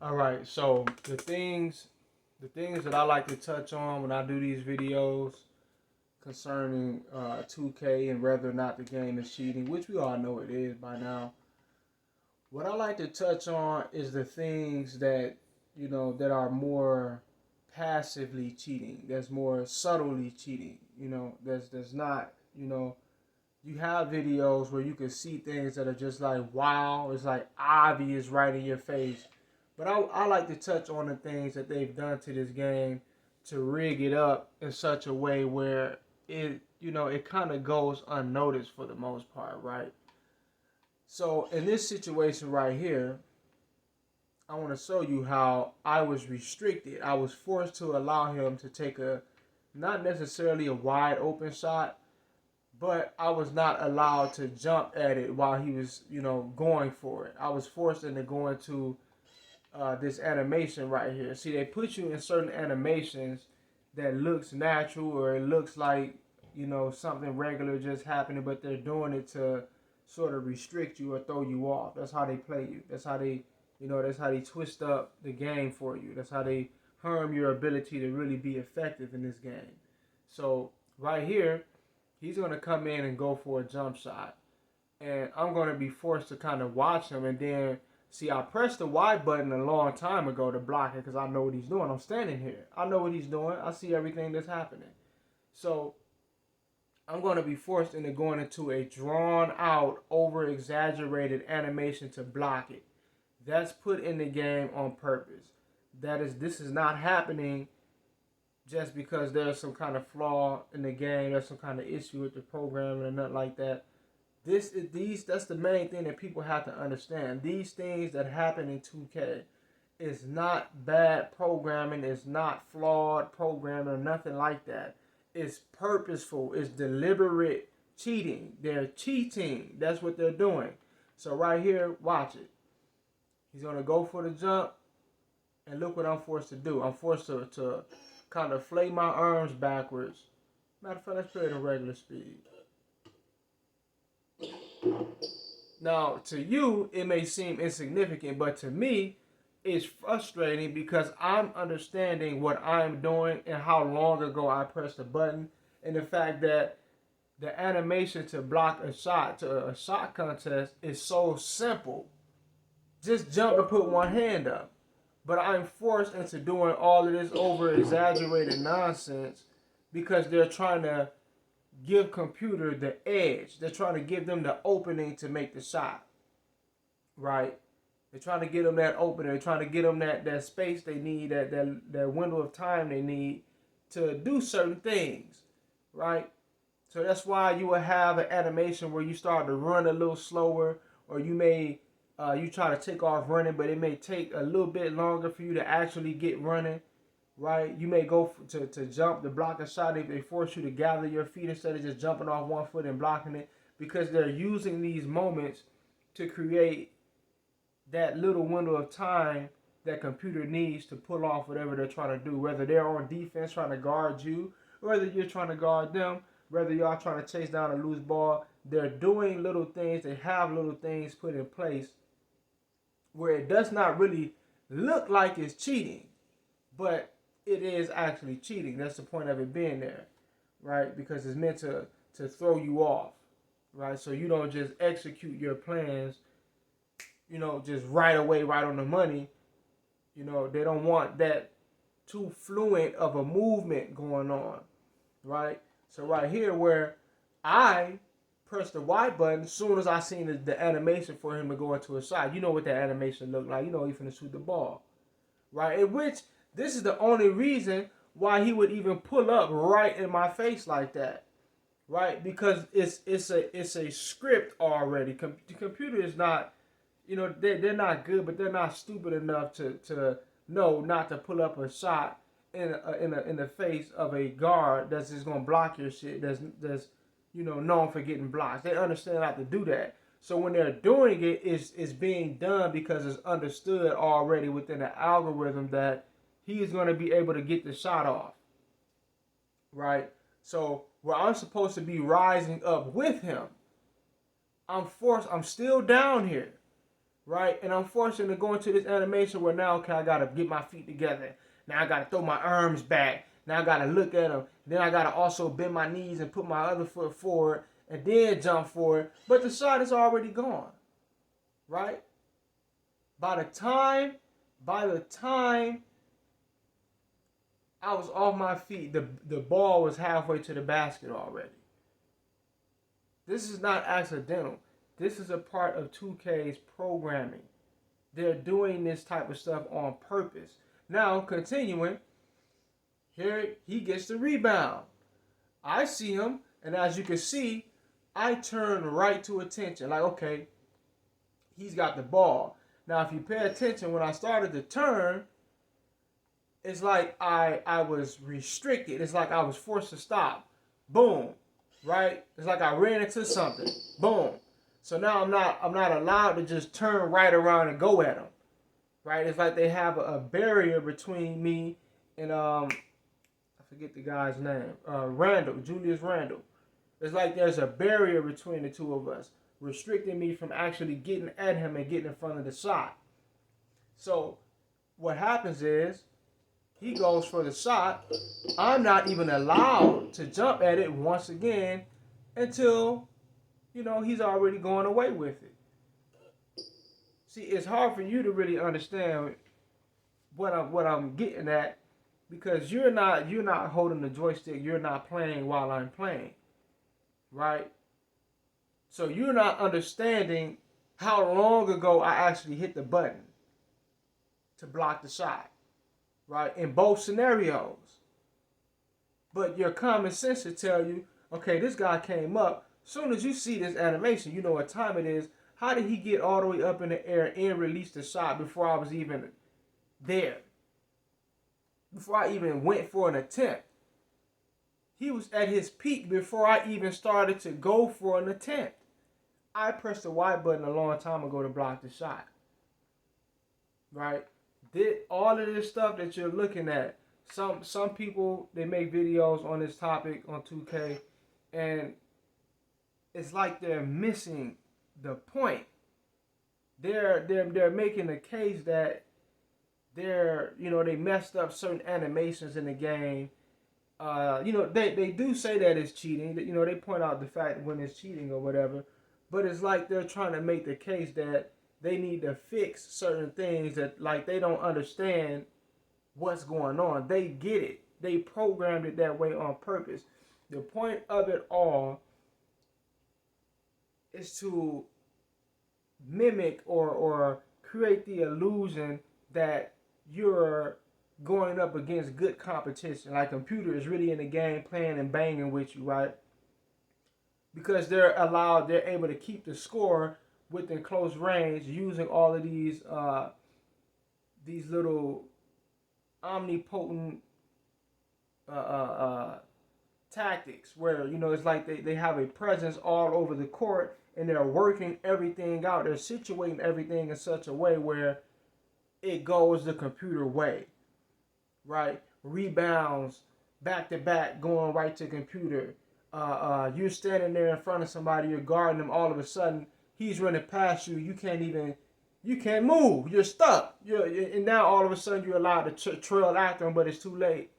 All right, so the things that I like to touch on when I do these videos concerning 2K and whether or not the game is cheating, which we all know it is by now. What I like to touch on is the things that that are more passively cheating. That's more subtly cheating. That's not you have videos where you can see things that are just like wow, it's like obvious right in your face. But I like to touch on the things that they've done to this game to rig it up in such a way where it kind of goes unnoticed for the most part, right? So in this situation right here, I want to show you how I was restricted. I was forced to allow him to take a not necessarily a wide open shot, but I was not allowed to jump at it while he was, going for it. I was forced into going to this animation right here. See, they put you in certain animations that looks natural or it looks like, something regular just happening, but they're doing it to sort of restrict you or throw you off. That's how they play you. That's how they twist up the game for you. That's how they harm your ability to really be effective in this game. So right here, he's going to come in and go for a jump shot. And I'm going to be forced to kind of watch him. And then, see, I pressed the Y button a long time ago to block it because I know what he's doing. I'm standing here. I know what he's doing. I see everything that's happening. So I'm going to be forced into going into a drawn out, over exaggerated animation to block it. That's put in the game on purpose. This is not happening just because there's some kind of flaw in the game, there's some kind of issue with the programming or nothing like that. That's the main thing that people have to understand. These things that happen in 2K is not bad programming, it's not flawed programming or nothing like that. It's purposeful, it's deliberate cheating. They're cheating. That's what they're doing. So right here, watch it. He's gonna go for the jump, and look what I'm forced to do. I'm forced to kind of flay my arms backwards. Matter of fact, let's put it in regular speed. Now, to you, it may seem insignificant, but to me, it's frustrating because I'm understanding what I'm doing and how long ago I pressed the button, and the fact that the animation to block a shot to a shot contest is so simple. Just jump and put one hand up. But I'm forced into doing all of this over exaggerated nonsense because they're trying to give computer the edge. They're trying to give them the opening to make the shot, right? They're trying to get them that opening. They're trying to get them that space they need, that window of time they need to do certain things, right? So that's why you will have an animation where you start to run a little slower, or you try to take off running, but it may take a little bit longer for you to actually get running, right? You may go to jump to block a shot if they force you to gather your feet instead of just jumping off one foot and blocking it, because they're using these moments to create that little window of time that computer needs to pull off whatever they're trying to do, whether they're on defense trying to guard you, or whether you're trying to guard them, whether y'all trying to chase down a loose ball. They're doing little things, they have little things put in place where it does not really look like it's cheating, but it is actually cheating. That's the point of it being there, right? Because it's meant to throw you off, right? So you don't just execute your plans, just right away, right on the money. They don't want that too fluent of a movement going on, right? So right here where I press the Y button as soon as I seen the animation for him to go into a shot. You know what that animation looked like. You know he's finna shoot the ball, right? In which this is the only reason why he would even pull up right in my face like that, right? Because it's a script already. The computer is not, they're not good, but they're not stupid enough to know not to pull up a shot in the face of a guard that's just gonna block your shit. That's known for getting blocks. They understand how to do that. So when they're doing it, it's being done because it's understood already within the algorithm that he is going to be able to get the shot off, right? So where I'm supposed to be rising up with him, I'm still down here, right? And I'm forced into going to this animation where now, okay, I gotta get my feet together. Now I gotta throw my arms back. Now I gotta look at them. Then I gotta also bend my knees and put my other foot forward and then jump forward. But the shot is already gone, right? By the time I was off my feet, the ball was halfway to the basket already. This is not accidental. This is a part of 2K's programming. They're doing this type of stuff on purpose. Now, continuing, here he gets the rebound. I see him, and as you can see, I turn right to attention. Like, okay, he's got the ball. Now, if you pay attention, when I started to turn, it's like I was restricted. It's like I was forced to stop. Boom. Right? It's like I ran into something. Boom. So now I'm not allowed to just turn right around and go at them. Right? It's like they have a barrier between me and I forget the guy's name. Randall, Julius Randall. It's like there's a barrier between the two of us, restricting me from actually getting at him and getting in front of the shot. So what happens is he goes for the shot. I'm not even allowed to jump at it once again until, he's already going away with it. See, it's hard for you to really understand what I'm getting at because you're not holding the joystick. You're not playing while I'm playing, right? So you're not understanding how long ago I actually hit the button to block the shot. Right, in both scenarios. But your common sense should tell you, okay, this guy came up. Soon as you see this animation, you know what time it is. How did he get all the way up in the air and release the shot before I was even there? Before I even went for an attempt. He was at his peak before I even started to go for an attempt. I pressed the Y button a long time ago to block the shot. Right? Did all of this stuff that you're looking at, some people, they make videos on this topic on 2K, and it's like they're missing the point. They're making the case that they messed up certain animations in the game. They do say that it's cheating. They point out the fact when it's cheating or whatever, but it's like they're trying to make the case that they need to fix certain things that, like, they don't understand what's going on. They get it. They programmed it that way on purpose. The point of it all is to mimic or create the illusion that you're going up against good competition. Like, computer is really in the game playing and banging with you, right? Because they're able to keep the score within close range using all of these little omnipotent tactics where it's like they have a presence all over the court and they're working everything out. They're situating everything in such a way where it goes the computer way, right? Rebounds back to back going right to computer. You're standing there in front of somebody, you're guarding them, all of a sudden he's running past you. You can't move. You're stuck. And now all of a sudden you're allowed to trail after him, but it's too late.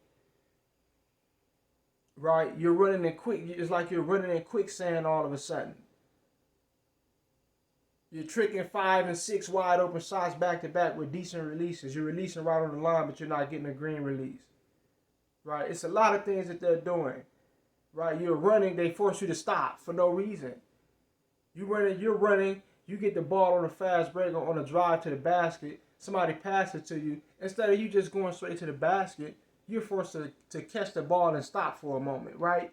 Right? You're running in quick. It's like you're running in quicksand all of a sudden. You're tricking 5 and 6 wide open shots back to back with decent releases. You're releasing right on the line, but you're not getting a green release. Right? It's a lot of things that they're doing. Right? You're running. They force you to stop for no reason. You're running, you get the ball on a fast break on a drive to the basket, somebody passes it to you. Instead of you just going straight to the basket, you're forced to catch the ball and stop for a moment, right?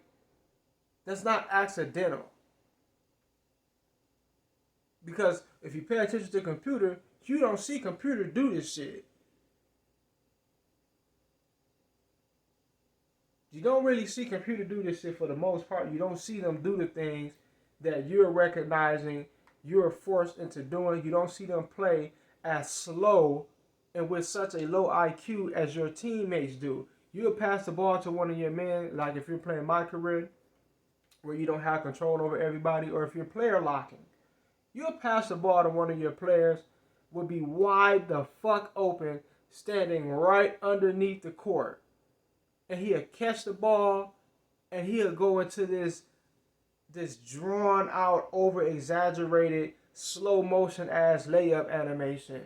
That's not accidental. Because if you pay attention to the computer, you don't see computer do this shit. You don't really see computer do this shit for the most part. You don't see them do the things that you're recognizing you're forced into doing. You don't see them play as slow and with such a low IQ as your teammates do. You'll pass the ball to one of your men, like if you're playing my career, where you don't have control over everybody, or if you're player locking. You'll pass the ball to one of your players, would be wide the fuck open, standing right underneath the court. And he'll catch the ball and he'll go into this drawn out, over exaggerated, slow motion ass layup animation.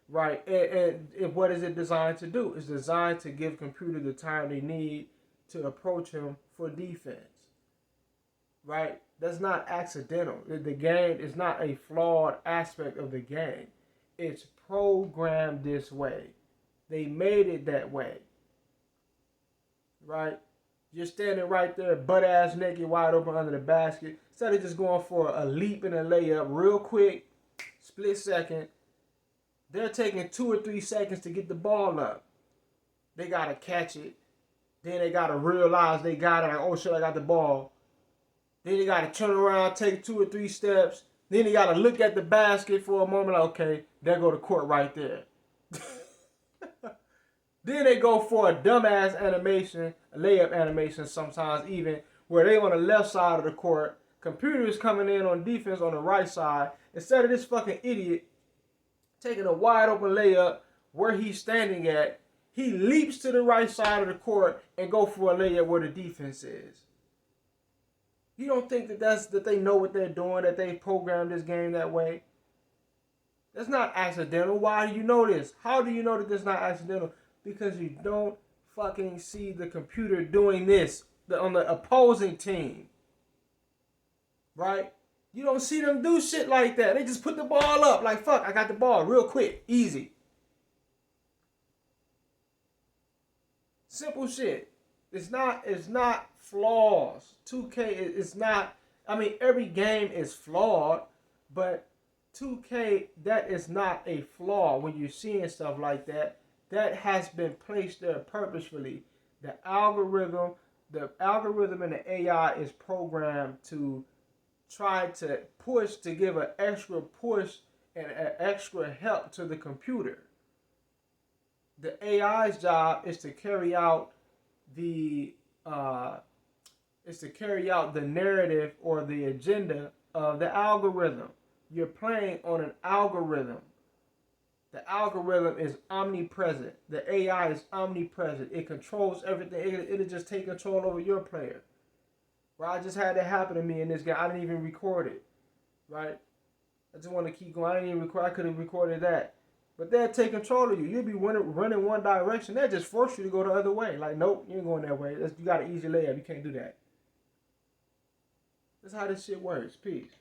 Right? And what is it designed to do? It's designed to give computer the time they need to approach him for defense. Right? That's not accidental. The game is not a flawed aspect of the game. It's programmed this way. They made it that way. Right? You're standing right there, butt ass naked, wide open under the basket. Instead of just going for a leap and a layup real quick, split second, they're taking 2 or 3 seconds to get the ball up. They got to catch it. Then they got to realize they got it. Like, oh shit, I got the ball. Then they got to turn around, take 2 or 3 steps. Then they got to look at the basket for a moment. Like, okay, there go the court right there. Then they go for a dumbass animation, a layup animation sometimes even, where they on the left side of the court. Computer is coming in on defense on the right side. Instead of this fucking idiot taking a wide open layup where he's standing at, he leaps to the right side of the court and go for a layup where the defense is. You don't think that they know what they're doing, that they programmed this game that way? That's not accidental. Why do you know this? How do you know that this is not accidental? Because you don't fucking see the computer doing this on the opposing team. Right? You don't see them do shit like that. They just put the ball up like, fuck, I got the ball real quick, easy. Simple shit. It's not flaws. 2K is not, I mean, every game is flawed, but 2K, that is not a flaw when you're seeing stuff like that. That has been placed there purposefully. The algorithm and the AI is programmed to try to push, to give an extra push and an extra help to the computer. The AI's job is to carry out the narrative or the agenda of the algorithm. You're playing on an algorithm. The algorithm is omnipresent. The AI is omnipresent. It controls everything. It'll just take control over your player. Right? I just had that happen to me in this game. I didn't even record it. Right? I just want to keep going. I didn't even record. I could have recorded that. But they'll take control of you. You'll be running one direction. They'll just force you to go the other way. Like, nope, you ain't going that way. You got an easy layup. You can't do that. That's how this shit works. Peace.